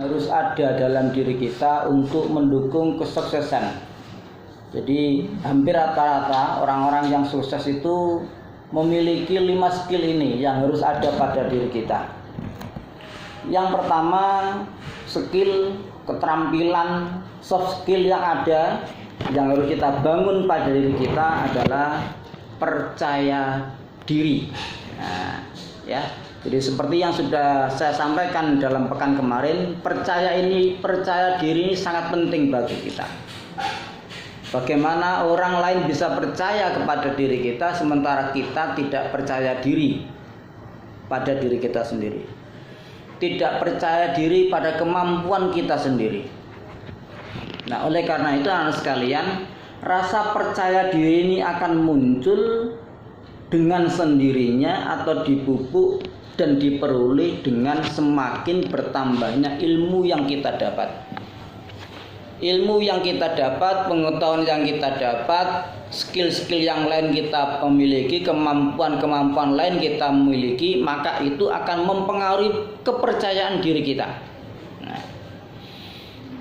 harus ada dalam diri kita untuk mendukung kesuksesan. Jadi hampir rata-rata orang-orang yang sukses itu memiliki 5 skill ini yang harus ada pada diri kita. Yang pertama, skill, keterampilan, soft skill yang ada yang harus kita bangun pada diri kita adalah percaya diri. Nah, ya. Jadi seperti yang sudah saya sampaikan dalam pekan kemarin, percaya diri ini sangat penting bagi kita. Bagaimana orang lain bisa percaya kepada diri kita sementara kita tidak percaya diri pada diri kita sendiri. Tidak percaya diri pada kemampuan kita sendiri. Nah, oleh karena itu anak sekalian, rasa percaya diri ini akan muncul dengan sendirinya atau dipupuk dan diperoleh dengan semakin bertambahnya ilmu yang kita dapat. Ilmu yang kita dapat, pengetahuan yang kita dapat, skill-skill yang lain kita memiliki, kemampuan-kemampuan lain kita miliki, maka itu akan mempengaruhi kepercayaan diri kita. Nah,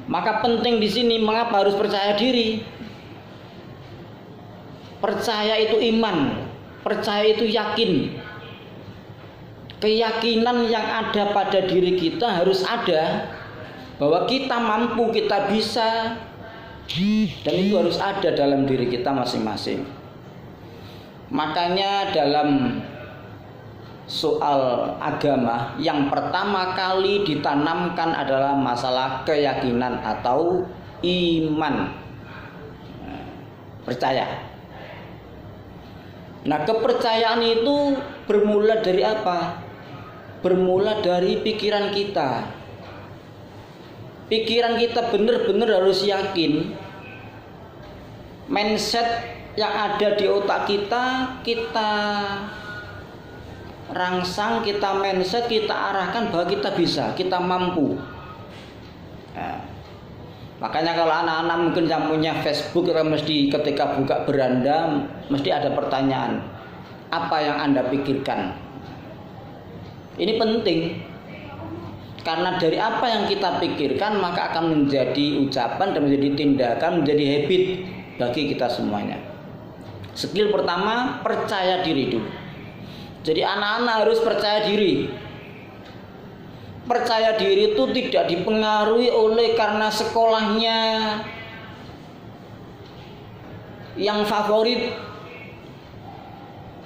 maka penting di sini mengapa harus percaya diri? Percaya itu iman, percaya itu yakin. Keyakinan yang ada pada diri kita harus ada bahwa kita mampu, kita bisa, dan itu harus ada dalam diri kita masing-masing. Makanya dalam soal agama yang pertama kali ditanamkan adalah masalah keyakinan atau iman, percaya. Nah, kepercayaan itu bermula dari apa? Bermula dari pikiran kita. Pikiran kita benar-benar harus yakin. Mindset yang ada di otak kita, kita rangsang, kita mindset, kita arahkan bahwa kita bisa, kita mampu. Nah, makanya kalau anak-anak mungkin yang punya Facebook, mesti ketika buka beranda mesti ada pertanyaan, apa yang Anda pikirkan? Ini penting, karena dari apa yang kita pikirkan maka akan menjadi ucapan dan menjadi tindakan, menjadi habit bagi kita semuanya. Skill pertama, percaya diri dulu. Jadi anak-anak harus percaya diri. Percaya diri itu tidak dipengaruhi oleh karena sekolahnya yang favorit,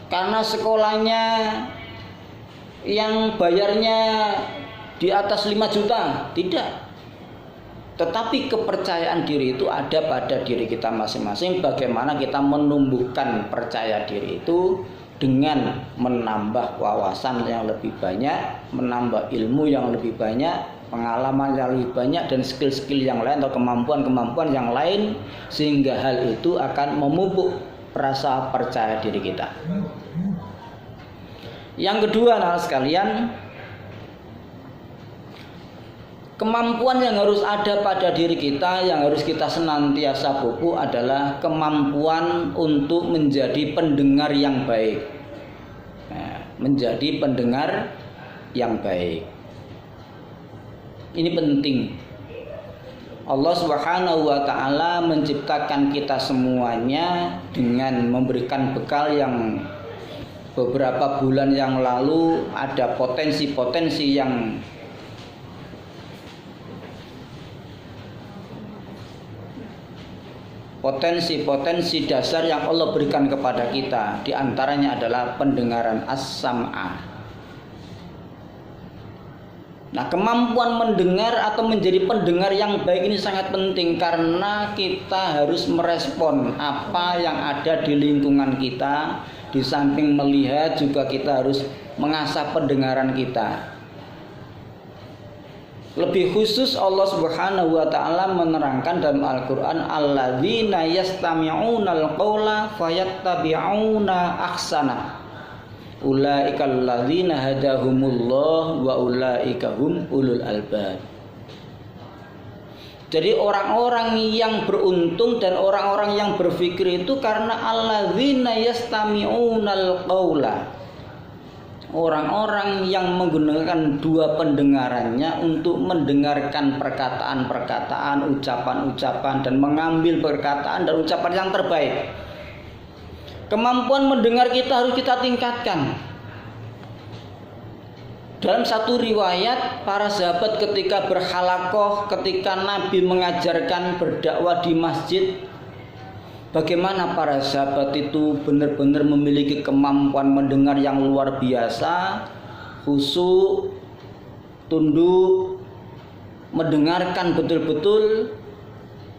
karena sekolahnya yang bayarnya di atas 5 juta, tidak. Tetapi kepercayaan diri itu ada pada diri kita masing-masing. Bagaimana kita menumbuhkan percaya diri itu dengan menambah wawasan yang lebih banyak, menambah ilmu yang lebih banyak, pengalaman yang lebih banyak, dan skill-skill yang lain atau kemampuan-kemampuan yang lain, sehingga hal itu akan memupuk rasa percaya diri kita. Yang kedua, anak sekalian, kemampuan yang harus ada pada diri kita, yang harus kita senantiasa pupuk adalah kemampuan untuk menjadi pendengar yang baik. Nah, menjadi pendengar yang baik. Ini penting. Allah Subhanahu wa taala menciptakan kita semuanya dengan memberikan bekal yang beberapa bulan yang lalu ada potensi-potensi yang potensi dasar yang Allah berikan kepada kita. Di antaranya adalah pendengaran as-sam'ah. Nah, kemampuan mendengar atau menjadi pendengar yang baik ini sangat penting, karena kita harus merespon apa yang ada di lingkungan kita. Di samping melihat juga kita harus mengasah pendengaran kita. Lebih khusus Allah Subhanahu wa taala menerangkan dalam Al-Qur'an, alladzina yastami'unal qaula fayattabi'una ahsana. Ulaikal ladzina hadahumullah wa ulaika hum ulul albab. Jadi orang-orang yang beruntung dan orang-orang yang berpikir itu karena alladzina yastami'unal qaula. orang-orang yang menggunakan dua pendengarannya untuk mendengarkan perkataan-perkataan, ucapan-ucapan, dan mengambil perkataan dan ucapan yang terbaik. Kemampuan mendengar kita harus kita tingkatkan. Dalam satu riwayat, para sahabat ketika berhalakoh, ketika Nabi mengajarkan berdakwah di masjid, bagaimana para sahabat itu benar-benar memiliki kemampuan mendengar yang luar biasa, khusyuk, tunduk, mendengarkan betul-betul,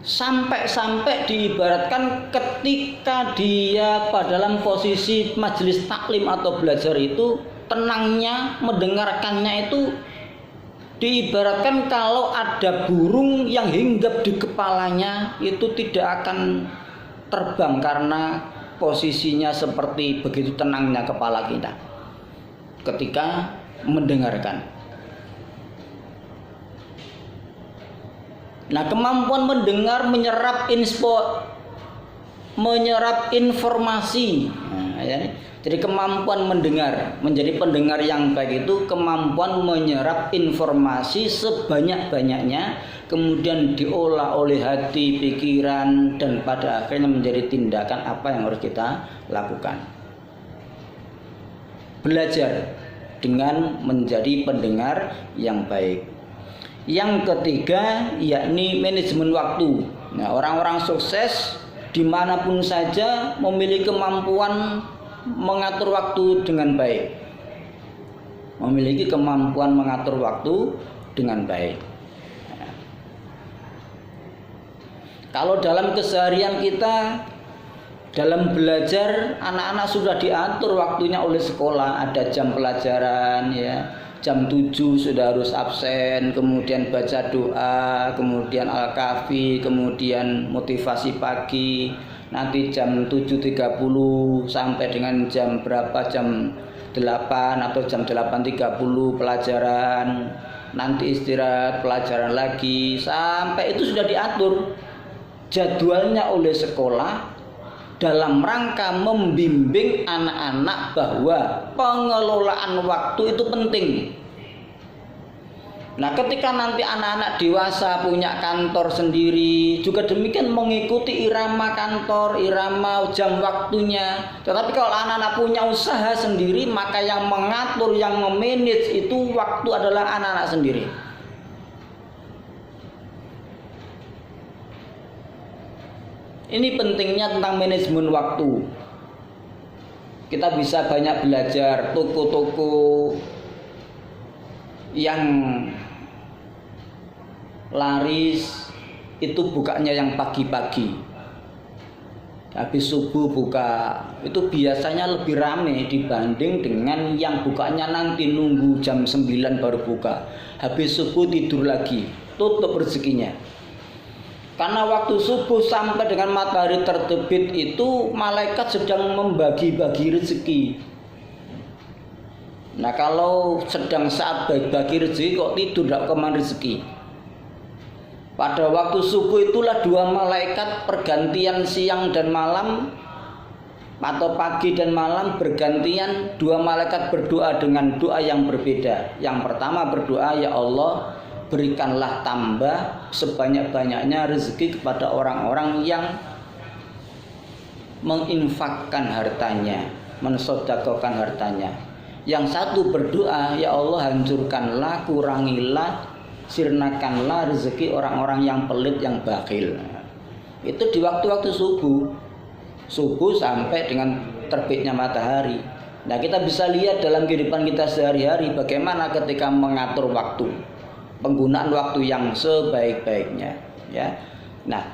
sampai diibaratkan ketika dia pada dalam posisi majelis taklim atau belajar itu, tenangnya mendengarkannya itu diibaratkan kalau ada burung yang hinggap di kepalanya itu tidak akan terbang karena posisinya seperti begitu tenangnya kepala kita ketika mendengarkan. Nah, kemampuan mendengar menyerap informasi. Nah, ya. Jadi kemampuan mendengar, menjadi pendengar yang baik itu kemampuan menyerap informasi sebanyak-banyaknya, kemudian diolah oleh hati, pikiran, dan pada akhirnya menjadi tindakan apa yang harus kita lakukan. Belajar dengan menjadi pendengar yang baik. Yang ketiga yakni manajemen waktu. Nah, orang-orang sukses dimanapun saja memiliki kemampuan mengatur waktu dengan baik. Memiliki kemampuan mengatur waktu dengan baik. Nah, kalau dalam keseharian kita dalam belajar, anak-anak sudah diatur waktunya oleh sekolah, ada jam pelajaran ya. Jam 7 sudah harus absen, kemudian baca doa, kemudian al-kafi, kemudian motivasi pagi. Nanti jam 7.30 sampai dengan jam berapa, jam 8 atau jam 8.30 pelajaran. Nanti istirahat, pelajaran lagi, sampai itu sudah diatur jadwalnya oleh sekolah dalam rangka membimbing anak-anak bahwa pengelolaan waktu itu penting. Nah, ketika nanti anak-anak dewasa punya kantor sendiri, juga demikian mengikuti irama kantor, irama jam waktunya. Tetapi kalau anak-anak punya usaha sendiri, maka yang mengatur, yang memanage itu waktu adalah anak-anak sendiri. Ini pentingnya tentang manajemen waktu. Kita bisa banyak belajar. Toko-toko yang laris itu bukanya yang pagi-pagi, habis subuh buka, itu biasanya lebih ramai dibanding dengan yang bukanya nanti nunggu jam 9 baru buka, habis subuh tidur lagi, tutup rezekinya. Karena waktu subuh sampai dengan matahari terbit itu malaikat sedang membagi-bagi rezeki. Nah, kalau sedang saat bagi rezeki kok tidur tidak kemana rezeki. Pada waktu subuh itulah dua malaikat pergantian siang dan malam, atau pagi dan malam bergantian, dua malaikat berdoa dengan doa yang berbeda. Yang pertama berdoa, ya Allah, berikanlah tambah sebanyak-banyaknya rezeki kepada orang-orang yang menginfakkan hartanya, mensedekahkan hartanya. Yang satu berdoa, ya Allah, hancurkanlah, kurangilah, sirnakanlah rezeki orang-orang yang pelit, yang bakhil. Itu di waktu-waktu subuh sampai dengan terbitnya matahari. Nah, kita bisa lihat dalam kehidupan kita sehari-hari bagaimana ketika mengatur waktu, penggunaan waktu yang sebaik-baiknya, ya. Nah,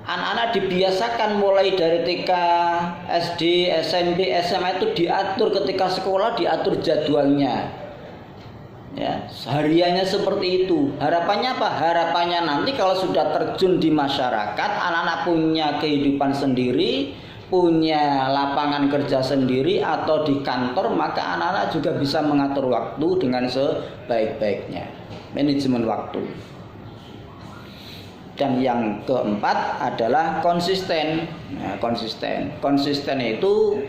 anak-anak dibiasakan mulai dari TK, SD, SMP, SMA itu diatur ketika sekolah, diatur jadwalnya, ya, hariannya seperti itu. Harapannya apa? Harapannya nanti kalau sudah terjun di masyarakat, anak-anak punya kehidupan sendiri, punya lapangan kerja sendiri atau di kantor, maka anak-anak juga bisa mengatur waktu dengan sebaik-baiknya. Manajemen waktu. Dan yang keempat adalah konsisten. Nah, konsisten itu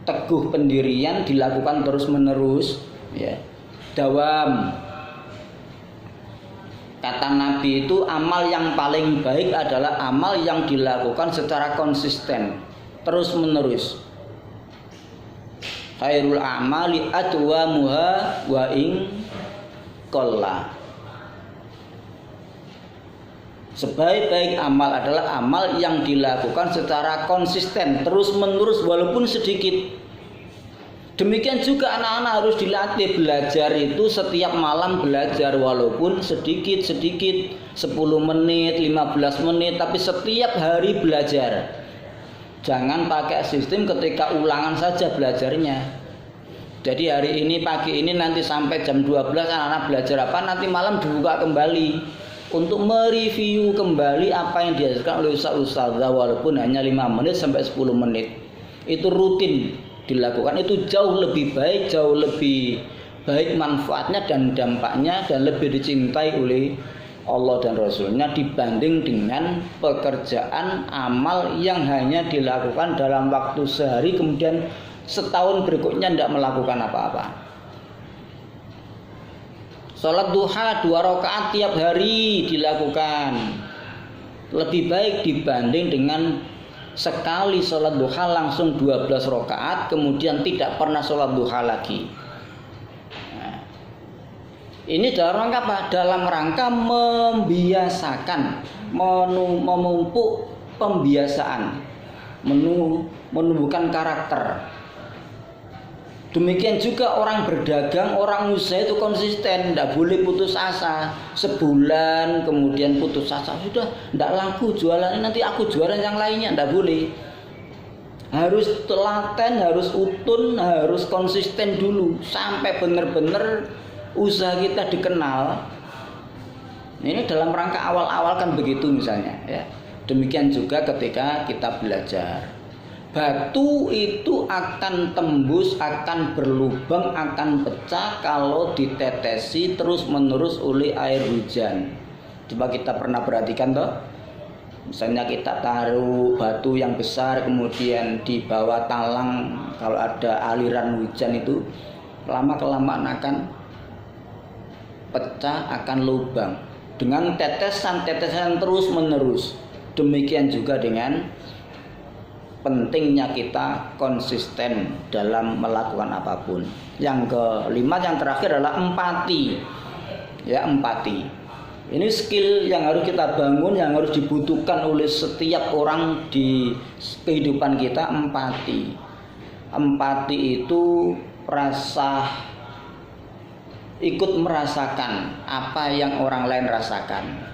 teguh pendirian, dilakukan terus-menerus, ya. Dawam. Kata Nabi itu amal yang paling baik adalah amal yang dilakukan secara konsisten, terus-menerus. Khairul a'mali adwamuha wa in qalla. Sebaik-baik amal adalah amal yang dilakukan secara konsisten, terus-menerus walaupun sedikit. Demikian juga anak-anak harus dilatih belajar itu setiap malam belajar walaupun sedikit-sedikit, 10 menit, 15 menit, tapi setiap hari belajar. Jangan pakai sistem ketika ulangan saja belajarnya. Jadi hari ini, pagi ini, nanti sampai jam 12 anak-anak belajar apa, nanti malam dibuka kembali untuk mereview kembali apa yang diajarkan oleh ustaz-ustazah walaupun hanya 5 menit sampai 10 menit. Itu rutin dilakukan, itu jauh lebih baik, jauh lebih baik manfaatnya dan dampaknya, dan lebih dicintai oleh Allah dan Rasulnya dibanding dengan pekerjaan amal yang hanya dilakukan dalam waktu sehari kemudian setahun berikutnya tidak melakukan apa-apa. Sholat duha 2 rakaat tiap hari dilakukan lebih baik dibanding dengan sekali sholat duha langsung 12 rakaat kemudian tidak pernah sholat duha lagi. Nah, ini dalam rangka apa? Dalam rangka membiasakan, memupuk pembiasaan, menumbuhkan karakter. Demikian juga orang berdagang, orang usaha itu konsisten, tidak boleh putus asa. Sebulan kemudian putus asa, sudah tidak laku jualannya, nanti aku jualan yang lainnya, tidak boleh. Harus telaten, harus utun, harus konsisten dulu sampai benar-benar usaha kita dikenal. Ini dalam rangka awal-awal kan begitu misalnya, ya. Demikian juga ketika kita belajar. Batu itu akan tembus, akan berlubang, akan pecah kalau ditetesi terus-menerus oleh air hujan. Coba kita pernah perhatikan toh. Misalnya kita taruh batu yang besar kemudian di bawah talang, kalau ada aliran hujan itu lama-kelamaan akan pecah, akan lubang dengan tetesan-tetesan terus-menerus. Demikian juga dengan pentingnya kita konsisten dalam melakukan apapun. Yang kelima, yang terakhir adalah empati. Ya, empati. Ini skill yang harus kita bangun, yang harus dibutuhkan oleh setiap orang di kehidupan kita, empati. Empati itu rasa ikut merasakan apa yang orang lain rasakan.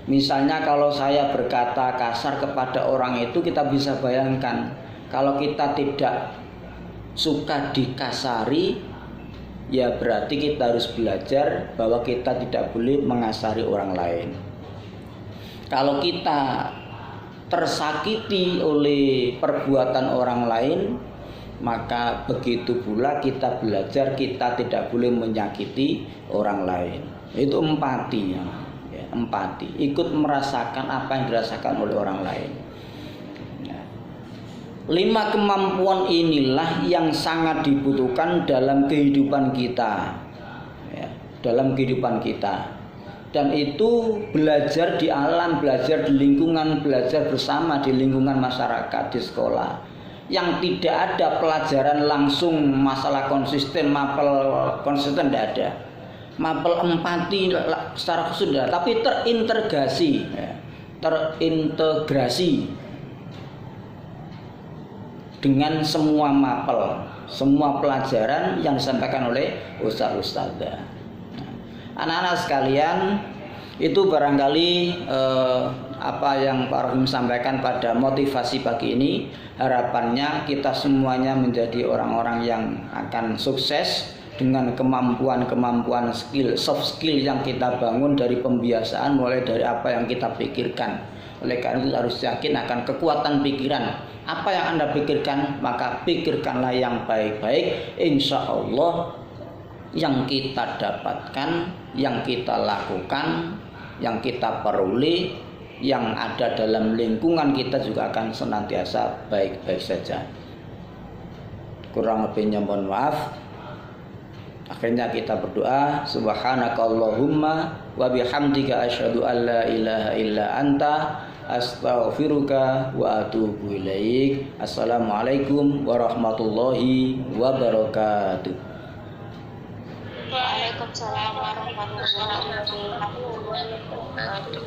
Misalnya kalau saya berkata kasar kepada orang itu, kita bisa bayangkan kalau kita tidak suka dikasari, ya berarti kita harus belajar bahwa kita tidak boleh mengasari orang lain. Kalau kita tersakiti oleh perbuatan orang lain, maka begitu pula kita belajar kita tidak boleh menyakiti orang lain. Itu empati ya. Empati, ikut merasakan apa yang dirasakan oleh orang lain. 5 kemampuan inilah yang sangat dibutuhkan dalam kehidupan kita, ya, dalam kehidupan kita. Dan itu belajar di alam, belajar di lingkungan, belajar bersama di lingkungan masyarakat, di sekolah. Yang tidak ada pelajaran langsung masalah konsisten, mapel konsisten tidak ada. Mapel empati secara khusus, tapi terintegrasi, ya, terintegrasi dengan semua mapel, semua pelajaran yang disampaikan oleh ustaz-ustazah. Anak-anak sekalian, itu barangkali apa yang Pak Rohim sampaikan pada motivasi pagi ini. Harapannya kita semuanya menjadi orang-orang yang akan sukses dengan kemampuan-kemampuan skill, soft skill yang kita bangun dari pembiasaan, mulai dari apa yang kita pikirkan. Oleh karena itu harus yakin akan kekuatan pikiran. Apa yang Anda pikirkan, maka pikirkanlah yang baik-baik. Insya Allah yang kita dapatkan, yang kita lakukan, yang kita peroleh, yang ada dalam lingkungan kita juga akan senantiasa baik-baik saja. Kurang lebihnya mohon maaf. Akhirnya kita berdoa, subhanakallahumma wa bihamdika asyhadu an la ilaha illa anta astaghfiruka wa atubu ilaik. Assalamualaikum warahmatullahi wabarakatuh. Waalaikumsalam warahmatullahi wabarakatuh.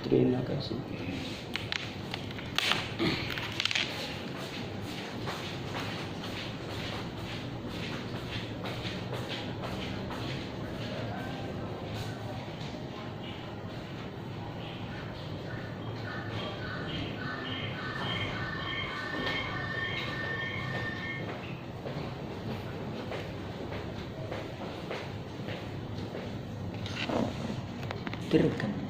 Terima kasih. Terima kasih.